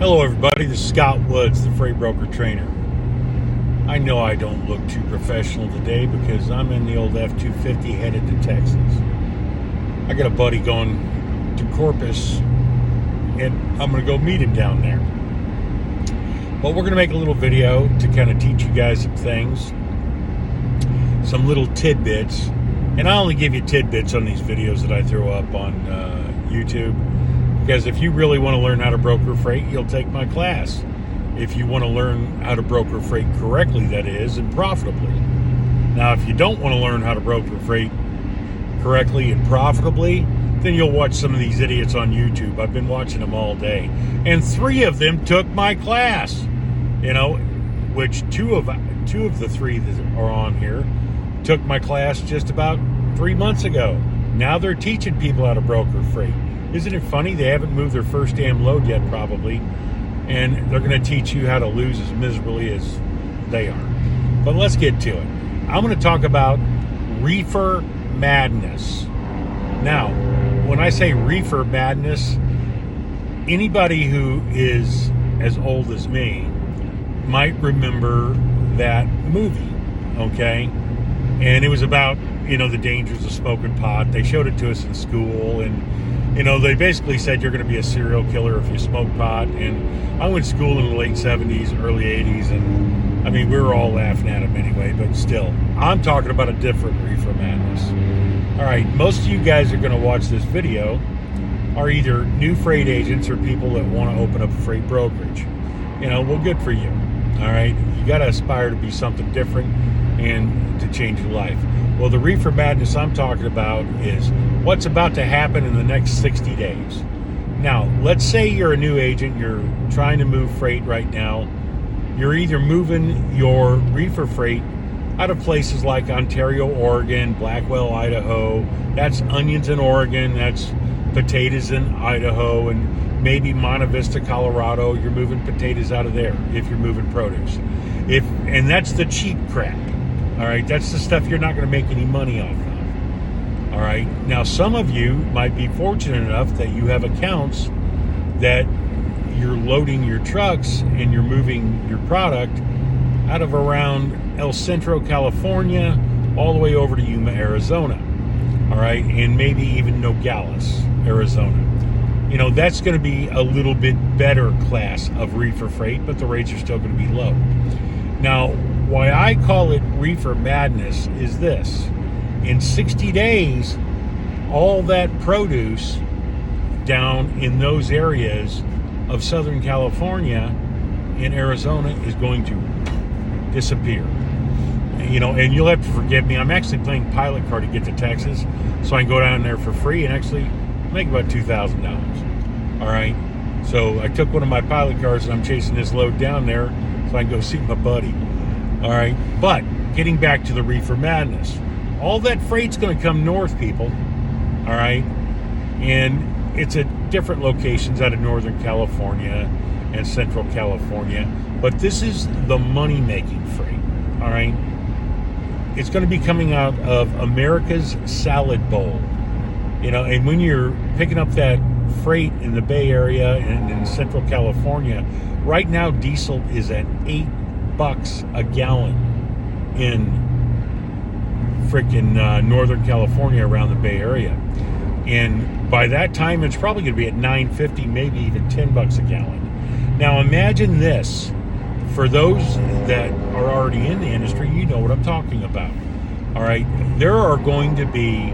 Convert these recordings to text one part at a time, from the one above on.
Hello everybody, this is Scott Woods, the freight broker trainer. I know I don't look too professional today because I'm in the old F-250 headed to Texas. I got a buddy going to Corpus and I'm going to go meet him down there. But we're going to make a little video to kind of teach you guys some things, some little tidbits. And I only give you tidbits on these videos that I throw up on YouTube. Because if you really want to learn how to broker freight, you'll take my class. If you want to learn how to broker freight correctly, that is, and profitably. Now, if you don't want to learn how to broker freight correctly and profitably, then you'll watch some of these idiots on YouTube. I've been watching them all day. And 3 of them took my class, which two of the 3 that are on here took my class just about 3 months ago. Now they're teaching people how to broker freight. Isn't it funny? They haven't moved their first damn load yet, probably. And they're going to teach you how to lose as miserably as they are. But let's get to it. I'm going to talk about Reefer Madness. Now, when I say Reefer Madness, anybody who is as old as me might remember that movie, okay? And it was about, the dangers of smoking pot. They showed it to us in school, and they basically said you're going to be a serial killer if you smoke pot. And I went to school in the late 70s, early 80s, and we were all laughing at them anyway, but still, I'm talking about a different Reefer Madness. All right, most of you guys are going to watch this video are either new freight agents or people that want to open up a freight brokerage. Well, good for you. All right, you got to aspire to be something different and to change your life. Well, the Reefer Madness I'm talking about is what's about to happen in the next 60 days. Now, let's say you're a new agent, you're trying to move freight right now. You're either moving your reefer freight out of places like Ontario, Oregon, Blackwell, Idaho. That's onions in Oregon, that's potatoes in Idaho, and maybe Monte Vista, Colorado. You're moving potatoes out of there if you're moving produce. And that's the cheap crap. All right, that's the stuff you're not going to make any money off of. All right, now some of you might be fortunate enough that you have accounts that you're loading your trucks and you're moving your product out of around El Centro, California, all the way over to Yuma, Arizona. All right, and maybe even Nogales, Arizona. That's going to be a little bit better class of reefer freight, but the rates are still going to be low. Now, why I call it Reefer Madness is this. In 60 days, all that produce down in those areas of Southern California and Arizona is going to disappear. And you'll have to forgive me. I'm actually playing pilot car to get to Texas, so I can go down there for free and actually make about $2,000. All right? So I took one of my pilot cars and I'm chasing this load down there so I can go see my buddy. All right, but getting back to the Reefer Madness, all that freight's going to come north, people. All right, and it's at different locations out of Northern California and Central California, but this is the money-making freight. All right, it's going to be coming out of America's salad bowl. And when you're picking up that freight in the Bay Area and in Central California, right now diesel is at $8 a gallon in freaking Northern California around the Bay Area. And by that time, it's probably going to be at $9.50, maybe even $10 a gallon. Now, imagine this. For those that are already in the industry, you know what I'm talking about. All right. There are going to be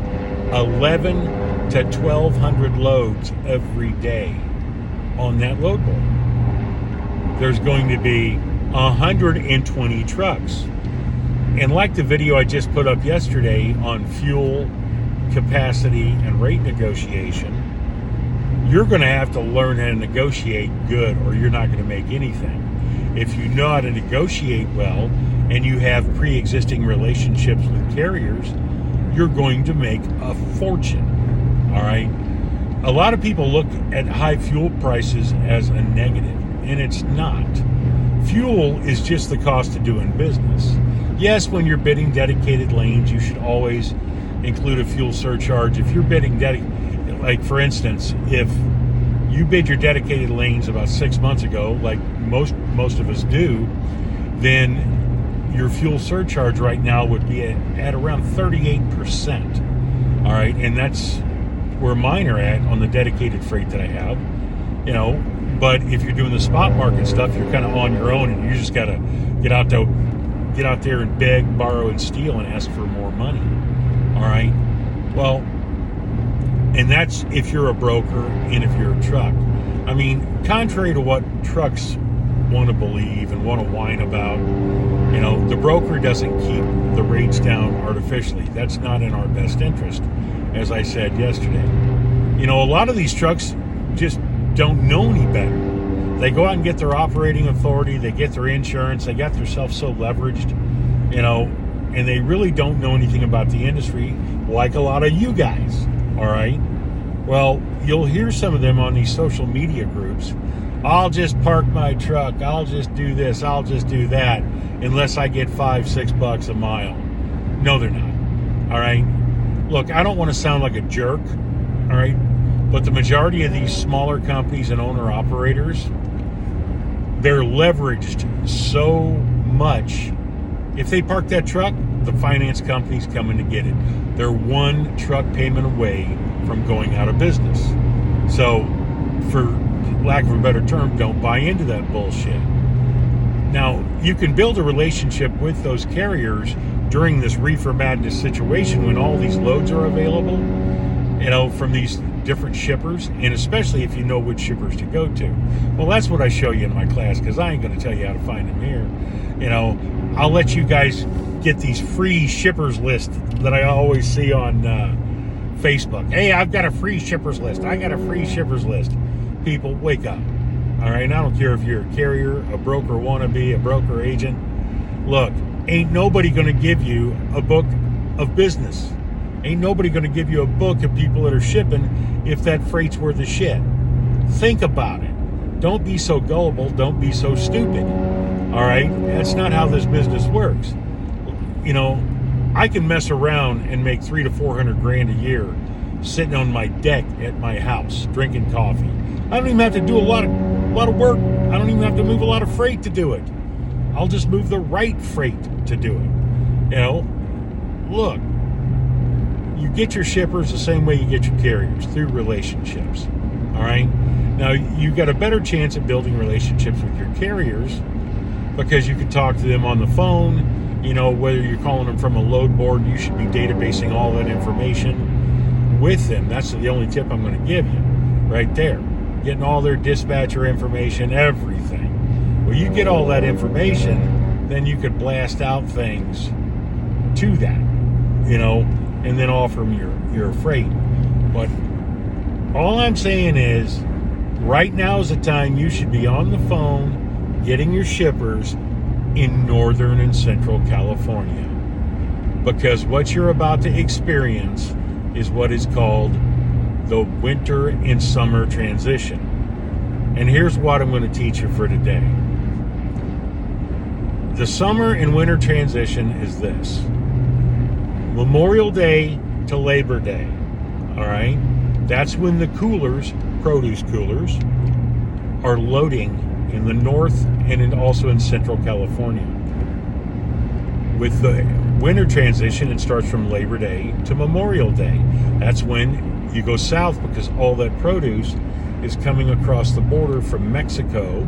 11 to 1,200 loads every day on that load board. There's going to be 120 trucks. And like the video I just put up yesterday on fuel, capacity, and rate negotiation, you're going to have to learn how to negotiate good or you're not going to make anything. If you know how to negotiate well and you have pre-existing relationships with carriers, you're going to make a fortune. All right? A lot of people look at high fuel prices as a negative, and it's not. Fuel is just the cost of doing business. Yes, when you're bidding dedicated lanes, you should always include a fuel surcharge. If you're bidding like for instance, if you bid your dedicated lanes about 6 months ago, like most of us do, then your fuel surcharge right now would be at around 38%. All right, and that's where mine are at on the dedicated freight that I have. But if you're doing the spot market stuff, you're kind of on your own, and you just got to get out there and beg, borrow, and steal and ask for more money. All right, well, and that's if you're a broker and if you're a truck. I mean, contrary to what trucks want to believe and want to whine about, the broker doesn't keep the rates down artificially. That's not in our best interest, as I said yesterday. A lot of these trucks just don't know any better. They go out and get their operating authority, they get their insurance, they got themselves so leveraged, and they really don't know anything about the industry like a lot of you guys, all right? Well, you'll hear some of them on these social media groups. I'll just park my truck, I'll just do this, I'll just do that, unless I get $5-6 a mile. No, they're not, all right? Look, I don't want to sound like a jerk, all right? But the majority of these smaller companies and owner-operators, they're leveraged so much. If they park that truck, the finance company's coming to get it. They're one truck payment away from going out of business. So, for lack of a better term, don't buy into that bullshit. Now, you can build a relationship with those carriers during this Reefer Madness situation when all these loads are available, from these different shippers, and especially if you know which shippers to go to. Well, that's what I show you in my class, because I ain't going to tell you how to find them here. I'll let you guys get these free shippers list that I always see on Facebook. Hey, I've got a free shippers list. I got a free shippers list. People, wake up. All right, and I don't care if you're a carrier, a broker wannabe, a broker agent. Look, ain't nobody going to give you a book of business. Ain't nobody going to give you a book of people that are shipping if that freight's worth of shit. Think about it. Don't be so gullible. Don't be so stupid. All right? That's not how this business works. I can mess around and make $300 to $400 a year sitting on my deck at my house drinking coffee. I don't even have to do a lot of work. I don't even have to move a lot of freight to do it. I'll just move the right freight to do it. Look, you get your shippers the same way you get your carriers, through relationships. All right? Now, you got a better chance at building relationships with your carriers because you can talk to them on the phone. Whether you're calling them from a load board, you should be databasing all that information with them. That's the only tip I'm going to give you right there. Getting all their dispatcher information, everything. Well, you get all that information, then you could blast out things to that, and then offer them your freight. But all I'm saying is, right now is the time you should be on the phone getting your shippers in Northern and Central California. Because what you're about to experience is what is called the winter and summer transition. And here's what I'm going to teach you for today. The summer and winter transition is this: Memorial Day to Labor Day. All right? That's when the coolers, produce coolers, are loading in the north and also in Central California. With the winter transition, it starts from Labor Day to Memorial Day. That's when you go south, because all that produce is coming across the border from Mexico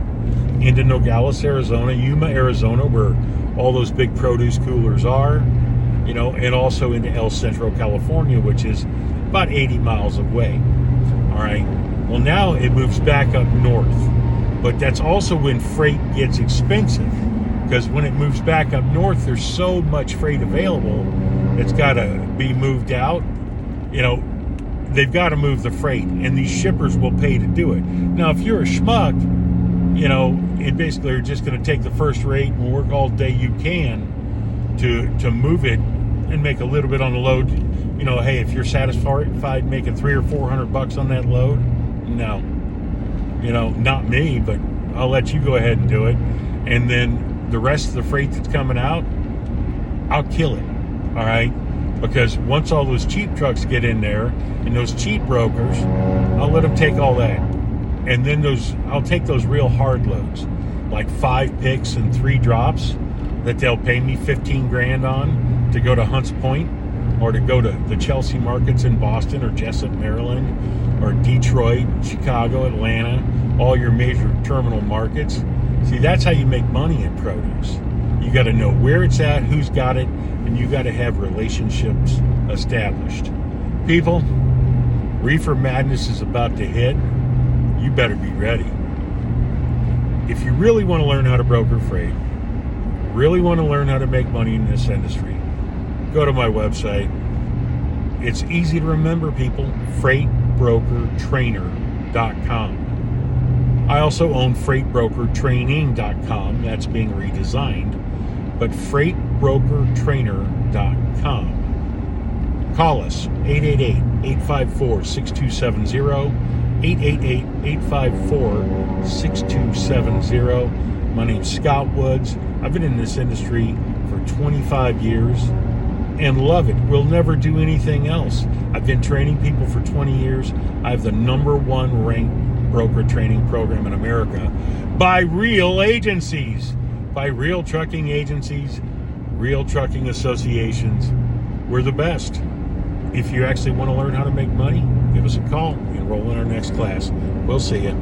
into Nogales, Arizona, Yuma, Arizona, where all those big produce coolers are, and also into El Centro, California, which is about 80 miles away. All right. Well, now it moves back up north, but that's also when freight gets expensive, because when it moves back up north, there's so much freight available, it's got to be moved out. They've got to move the freight, and these shippers will pay to do it. Now, if you're a schmuck, and basically are just going to take the first rate and work all day you can to move it and make a little bit on the load, hey, if you're satisfied making $300 or $400 on that load, no. Not me, but I'll let you go ahead and do it. And then the rest of the freight that's coming out, I'll kill it. All right? Because once all those cheap trucks get in there and those cheap brokers, I'll let them take all that. And then I'll take those real hard loads, like 5 picks and 3 drops that they'll pay me 15 grand on to go to Hunts Point, or to go to the Chelsea markets in Boston, or Jessup, Maryland, or Detroit, Chicago, Atlanta, all your major terminal markets. See, that's how you make money in produce. You got to know where it's at, who's got it, and you got to have relationships established. People, Reefer Madness is about to hit. You better be ready. If you really want to learn how to broker freight, really want to learn how to make money in this industry, go to my website. It's easy to remember, people. FreightBrokerTrainer.com. I also own FreightBrokerTraining.com. That's being redesigned. But FreightBrokerTrainer.com. Call us, 888-854-6270, 888-854-6270. My name's Scott Woods. I've been in this industry for 25 years and love it. We'll never do anything else. I've been training people for 20 years. I have the #1 ranked broker training program in America by real agencies, by real trucking agencies, real trucking associations. We're the best. If you actually want to learn how to make money, give us a call. Enroll in our next class. We'll see you.